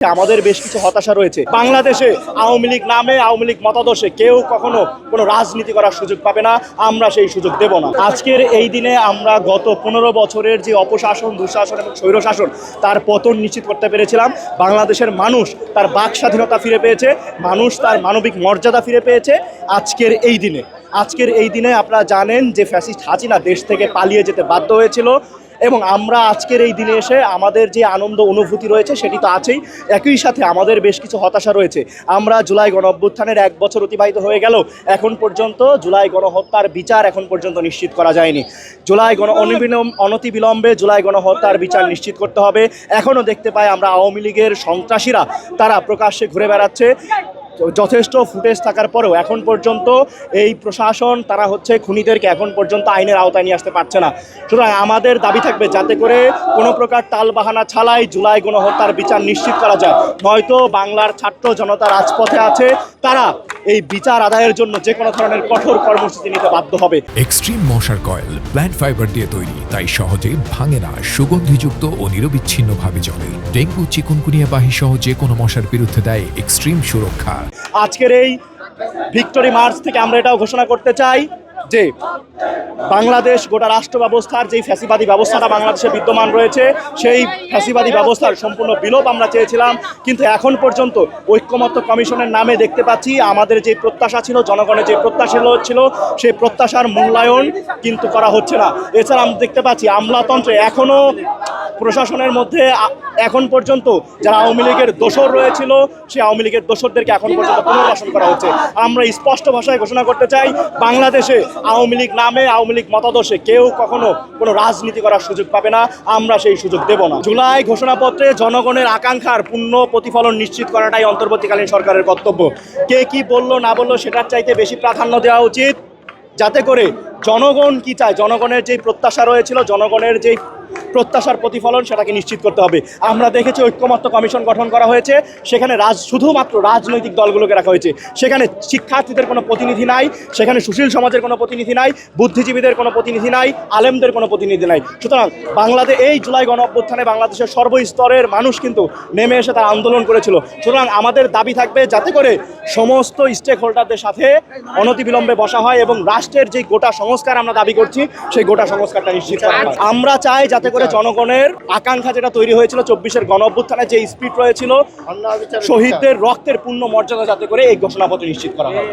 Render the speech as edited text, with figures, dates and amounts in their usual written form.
আমাদের বেশ কিছু হতাশা রয়েছে। বাংলাদেশে আওয়ামী লীগ নামে, আওয়ামী লীগ মতাদর্শে কেউ কখনো কোনো রাজনীতি করার সুযোগ পাবে না, আমরা সেই সুযোগ দেব না। আজকের এই দিনে আমরা গত 15 বছরের যে অপশাসন, দুঃশাসন এবং স্বৈরশাসন তার পতন নিশ্চিত করতে পেরেছিলাম। বাংলাদেশের মানুষ তার বাক স্বাধীনতা ফিরে পেয়েছে, মানুষ তার মানবিক মর্যাদা ফিরে পেয়েছে আজকের এই দিনে আপনারা জানেন যে ফ্যাসিস্ট হাসিনা দেশ থেকে পালিয়ে যেতে বাধ্য হয়েছিল এবং আমরা আজকের এই দিনে এসে আমাদের যে আনন্দ অনুভূতি রয়েছে সেটি তো আছেই, একই সাথে আমাদের বেশ কিছু হতাশা রয়েছে। আমরা জুলাই গণঅভ্যুত্থানের 1 বছর অতিবাহিত হয়ে গেল, এখন পর্যন্ত জুলাই গণহত্যার বিচার এখন পর্যন্ত নিশ্চিত করা যায়নি। অনতিবিলম্বে জুলাই গণহত্যার বিচার নিশ্চিত করতে হবে। এখনও দেখতে পাই আমরা আওয়ামী লীগের সন্ত্রাসীরা তারা প্রকাশ্যে ঘুরে বেড়াচ্ছে। যথেষ্ট ফুটেজ থাকার পরেও এখন পর্যন্ত এই প্রশাসন তারা খুনিদেরকে এখন পর্যন্ত আইনের আওতায় নিয়ে আসতে পারছে না। সুতরাং আমাদের দাবি থাকবে যাতে করে কোনো প্রকার টালবাহানা ছাড়াই জুলাই গণহত্যার বিচার নিশ্চিত করা যায়, নয়তো বাংলার ছাত্র জনতা রাজপথে আছে, তারা এই বিচার আদায়ের জন্য যে কোনো ধরনের কঠোর কর্মসূচি নিতে বাধ্য হবে। এক্সট্রিম মশার কয়েল প্ল্যান্ট ফাইবার দিয়ে তৈরি, তাই সহজে ভাঙে না, সুগন্ধিযুক্ত ও নিরবিচ্ছিন্নভাবে জ্বলে। ডেঙ্গু, চিকুনগুনিয়া বাহি সহ যে কোনো মশার বিরুদ্ধে দেয় এক্সট্রিম সুরক্ষা। আজকের এই ভিক্টোরি মার্চ থেকে আমরা এটাও ঘোষণা করতে চাই যে বাংলাদেশ গোটা রাষ্ট্র ব্যবস্থার যেই ফ্যাসিবাদী ব্যবস্থাটা বাংলাদেশে বিদ্যমান রয়েছে সেই ফ্যাসিবাদী ব্যবস্থার সম্পূর্ণ বিলোপ আমরা চেয়েছিলাম, কিন্তু এখন পর্যন্ত ঐক্যমত্য কমিশনের নামে দেখতে পাচ্ছি আমাদের যে প্রত্যাশা ছিল, জনগণের যে প্রত্যাশা ছিল সেই প্রত্যাশার মূল্যায়ন কিন্তু করা হচ্ছে না। এছাড়া আমরা দেখতে পাচ্ছি আমলাতন্ত্রে এখনও প্রশাসনের মধ্যে এখন পর্যন্ত যারা আওয়ামী লীগের দোসর রয়েছিল সেই আওয়ামী লীগের দোসরদেরকে এখন পর্যন্ত পুনর্বাসন করা হচ্ছে। আমরা স্পষ্ট ভাষায় ঘোষণা করতে চাই বাংলাদেশে আওয়ামী লীগ নামে, আওয়ামী লীগ মতাদর্শে কেউ কখনো কোনো রাজনীতি করার সুযোগ পাবে না, আমরা সেই সুযোগ দেব না। জুলাই ঘোষণাপত্রে জনগণের আকাঙ্ক্ষার পূর্ণ প্রতিফলন নিশ্চিত করাটাই অন্তর্বর্তীকালীন সরকারের কর্তব্য। কে কি বললো না বললো সেটার চাইতে বেশি প্রাধান্য দেওয়া উচিত যাতে করে জনগণ কি চায়, জনগণের যেই প্রত্যাশা রয়েছিল, জনগণের যেই প্রত্যাশার প্রতিফলন সেটাকে নিশ্চিত করতে হবে। আমরা দেখেছি ঐক্যমত্য কমিশন গঠন করা হয়েছে, সেখানে শুধুমাত্র রাজনৈতিক দলগুলোকে রাখা হয়েছে, সেখানে শিক্ষার্থীদের কোনো প্রতিনিধি নাই, সেখানে সুশীল সমাজের কোনো প্রতিনিধি নাই, বুদ্ধিজীবীদের কোনো প্রতিনিধি নাই, আলেমদের কোনো প্রতিনিধি নাই। সুতরাং বাংলাদেশ এই জুলাই গণঅভ্যুত্থানে বাংলাদেশের সর্বস্তরের মানুষ কিন্তু নেমে এসে তার আন্দোলন করেছিল। সুতরাং আমাদের দাবি থাকবে যাতে করে সমস্ত স্টেক হোল্ডারদের সাথে অনতিবিলম্বে বসা হয় এবং রাষ্ট্রের যে গোটা সংস্কার আমরা দাবি করছি সেই গোটা সংস্কারটা নিশ্চিত করা হয়। আমরা চাই যাতে করে জনগণের আকাঙ্ক্ষা যেটা তৈরি হয়েছিল 24-এর গণঅভ্যুত্থানে যে স্পিরিট রয়েছিল, শহীদদের রক্তের পূর্ণ মর্যাদা যাতে করে এই ঘোষণাপত্র নিশ্চিত করা হয়।